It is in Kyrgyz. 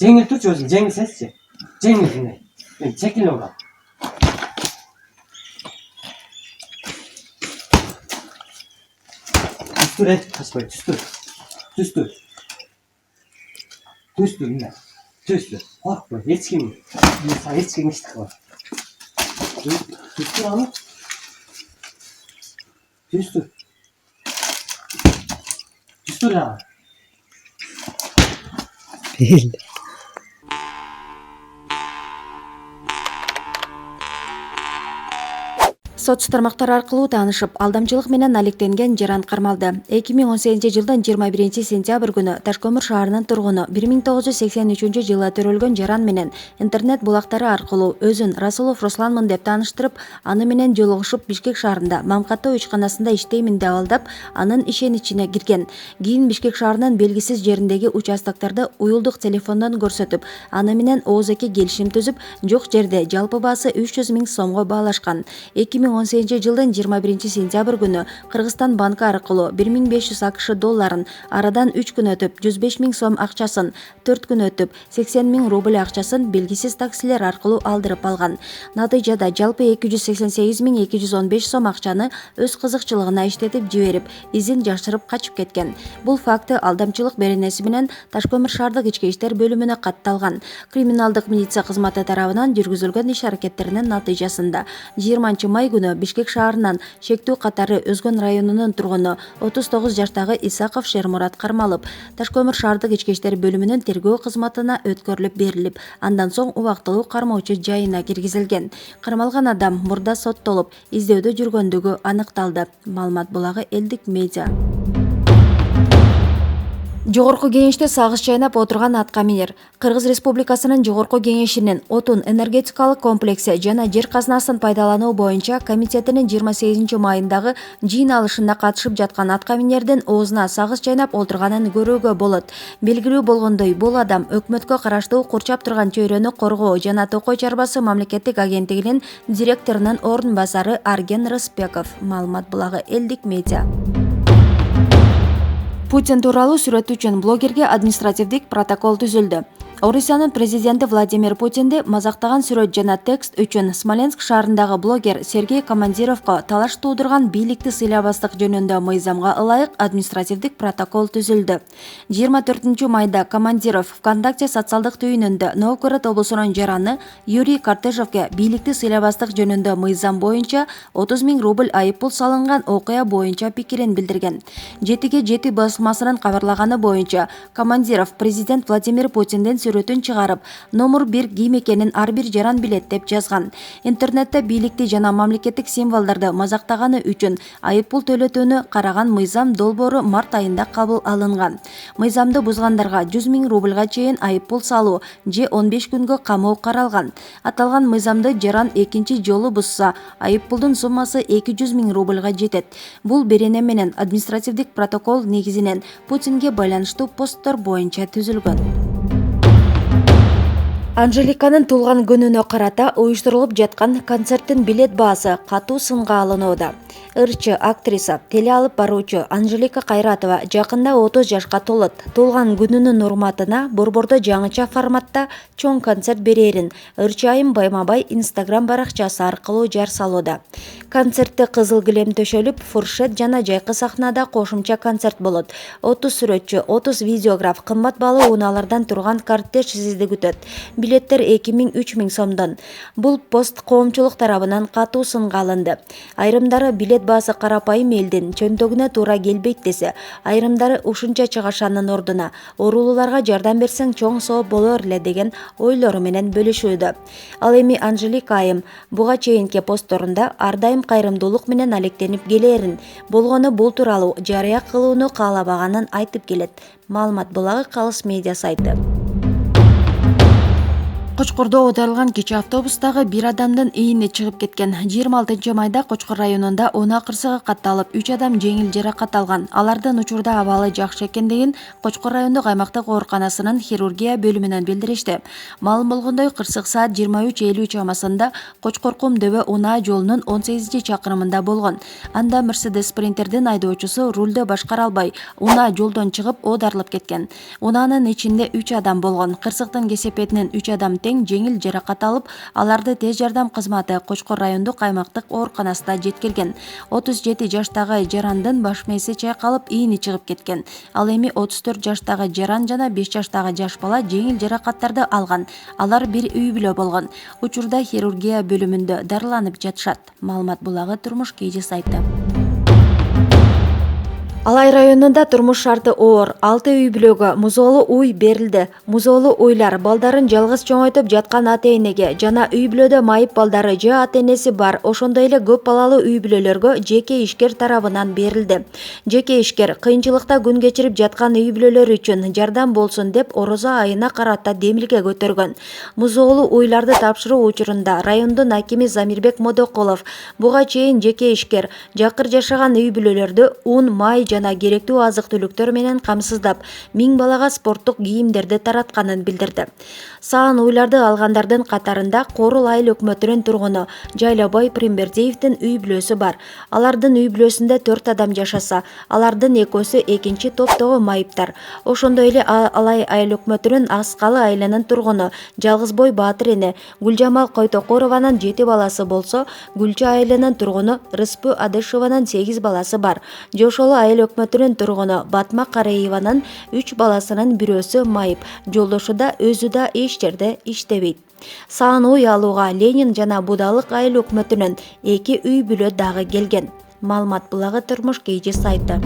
Жеңил турчу өзүң, жеңил сенсичи. Жеңил мындай. Мен чекиле урам. Түстүр, качпай, түстүр. Түстүр. Түстүр мындай. Түстүр. Коркпо, эч ким. Мен сага эч ким эчтик кылбайм. Түстүр аны. Түстүр. Түстүр аны. Соц тармактары аркылуу таанышып, алдамчылык менен алектенген жаран кармалды. 2018-жылдын 21-сентябрь күнү Ташкөмүр шаарынын тургуну 1983-жылы төрөлгөн жаран менен интернет булактары аркылуу өзүн Расулов Русланмын деп тааныштырып, аны менен жолугушуп Бишкек шаарында Мамкаттоо ичканасында иштеймин деп алдап, анын ишеничине кирген. Кийин Бишкек шаарынын белгисиз жериндеги участокторду уюлдук телефондон көрсөтүп, аны менен ооздоки келишим түзүп, жок жерде жалпы баасы 300 000 сомго баалашкан. 2018-жылдын 21-сентябрь күнү Кыргызстан банкы аркылуу 1500 АКШ долларын, арадан 3 күн өтүп 105 000 сом акчасын, 4 күн өтүп 80 000 рубль акчасын белгисиз таксилер аркылуу алдырып алган. Натыйжада жалпы 288 215 сом акчаны өз кызыкчылыгына иштетип жиберип, изин жашырып качып кеткен. Бул факты алдамчылык беренеси менен Ташкөмүр шаардык ички иштер бөлүмүнө катталган. Криминалдык милиция кызматы тарабынан жүргүзүлгөн иш-аракеттеринин натыйжасында 20 май күнү Бишкек шаарынан шектүү катары Өзгөн районунун тургуну 39 жаштагы Исаков Шермурат кармалып, Ташкөмүр шаардык ички иштер бөлүмүнүн тергөө кызматына өткөрүлүп берилип, андан соң убактылуу кармоочу жайына киргизилген. Кармалган адам мурда соттолуп, издөөдө жүргөндүгү аныкталды. Маалымат булагы Элдик медиа. Жогорку кеңеште сагыз чайнап отурган Аткаминер. Кыргыз Республикасынын Жогорку кеңешинин отун энергетикалык комплекси жана жер казынасын пайдалануу боюнча комитетинин 28 майындагы жыйын алышында катышып жаткан Аткаминердин оозуна сагыз чайнап отурганын көрүүгө болот. Белгилүү болгондой, бул адам өкмөткө караштуу курчап турган чөйрөнү коргоо жана токой чарбасы мамлекеттик агенттигинин директорунун орун басары Арген Рыспеков. Маалымат булагы Элдик медиа. Путин тууралуу сүрөт үчүн блогерге административдик протокол түзүлдү. Орусиянын президенти Владимир Путинди мазактаган сүрөт жана текст үчүн Смоленск шаарындагы блогер Сергей Командировго талаш туудурган бийликти сыйлабастык жөнүндө мыйзамга ылайык административдик протокол түзүлдү. 24 майда Командиров ВКонтакте социалдык түйүнүндө Новгород облусунун жараны Юрий Картежовге бийликти сыйлабастык жөнүндө мыйзам боюнча 30 000 рубль айыппул салынган окуя боюнча пикирин билдирген. 7/7 басылмасынын кабарлаганы боюнча Командиров президент Владимир Путиндин сүрөтүн чыгарып, номер 1 ким экенин ар бир жаран билет деп жазган. Интернетте бийликти жана мамлекеттик символдорду мазактаганы үчүн айыппул төлөтүүнү караган мыйзам долбоору март айында кабыл алынган. Мыйзамды бузгандарга 100 000 рубльга чейин айыппул салуу же 15 күнгө камоо каралган. Аталган мыйзамды жаран экинчи жолу бузса, айыппулдун суммасы 200 000 рубльга жетет. Бул берене менен административдик протокол негизинен Путинге байланыштуу посттор боюнча түзүлгөн. Анжеликанын туулган күнүнө карата уюштурулуп жаткан концерттин билет баасы катуу сынга алынууда. Ырчы актриса, теле алып баруучу Анжелика Кайратова жакында 30 жашка толот. Туулган күнүнүн урматына борбордо жаңыча форматта чоң концерт берерин Ырчы айым байма-бай Instagram баракчасы аркылуу жар салууда. Концертте кызыл килем төшөлүп, фуршет жана жайкы сахнада кошумча концерт болот. 30 сүрөтчү, 30 видеограф, кымбат баалуу унаалардан турган кортеж сизди күтөт. Билеттер 2000-3 000 сомдон. Бул пост коомчулук тарабынан катуу сынга алынды. Айрымдары билет баасы карапайым элдин чөнтөгүнө туура келбейт десе, айрымдары ушунча чыгашанын ордуна оорулууларга жардам берсең чоң соо болор эле деген ойлору менен бөлүшүүдө. Ал эми Анжелика айым буга чейинки постторунда ар дайым кайрымдуулук менен алектенип келерин, болгону бул тууралуу жарыя кылууну каалабаганын айтып келет. Маалымат булагы Калыс медиа сайты. Кочкордо оодарылган кичи автобустагы бир адамдын ийини чыгып кеткен. 26 майда Кочкор районунда унаа кырсыгы катталып, 3 адам жеңил жаракат алган. Алардын учурда абалы жакшы экендигин Кочкор райондук аймактык ооруканасынын хирургия бөлүмүнөн билдиришти. Маалым болгондой, кырсык саат 23:50 чамасында Кочкор Кум дөбө унаа жолунун 18-чакырымында болгон. Анда Мерседес спринтердин айдоочусу рулду башкара албай, унаа жолдон чыгып оодарылып кеткен. Унаанын ичинде 3 адам болгон. Кырсыктын кесепетинен 3 адам тең жеңил жаракат алып, аларды тез жардам кызматы Кочкор райондук аймактык ооруканасына жеткирген. 37 жаштагы жарандын баш мээси чайкалып, ийини чыгып кеткен. Ал эми 34 жаштагы жаран жана 5 жаштагы жаш бала жеңил жаракаттарды алган. Алар бир үй бүлө болгон. Учурда хирургия бөлүмүндө дарыланып жатышат. Маалымат булагы Турмуш KG сайты. Алай районунда турмуш шарты оор 6 үй бүлөгө музоолуу уй берилди. Музоолуу уйлар балдарын жалгыз чоңойтуп жаткан ата-энеге жана үй бүлөдө майып балдары же ата-энеси бар, ошондой эле көп балалуу үй бүлөлөргө жеке ишкер тарабынан берилди. Жеке ишкер кыйынчылыкта күн кечирип жаткан үй бүлөлөр үчүн жардам болсун деп орозо айына карата демилге көтөргөн. Музоолуу уйларды тапшыруу учурунда райондун акими Замирбек Модокулов буга чейин жеке ишкер жакыр жашаган үй бүлөлөрдү ун, май жана керектүү азык-түлүктөр менен камсыздап, 1000 балага спорттук кийимдерди таратканын билдирди. Саан уйларды алгандардын катарында Корул айыл өкмөтүнүн тургуну Жайлабай Примбердиевдин үй бүлөсү бар. Алардын үй бүлөсүндө 4 адам жашаса, алардын экөөсү экинчи топтогу майыптар. Ошондой эле Алай айыл өкмөтүнүн Аскалы айылынын тургуну Жалгызбой Баатыр эне Гүлжамал Койтокорованын 7 баласы болсо, Гүлчө айылынын тургуну Рыспы Адышеванын 8 баласы бар. Жошолу айыл өкмөтүнүн тургуну Батма Караеванын 3 баласынын бирөөсү майып, жолдошу да өзү да эч жерде иштебейт. Саан уй алууга Ленин жана Будалык айыл өкмөтүнүн 2 үй бүлө дагы келген. Маалымат булагы Турмуш KG сайты.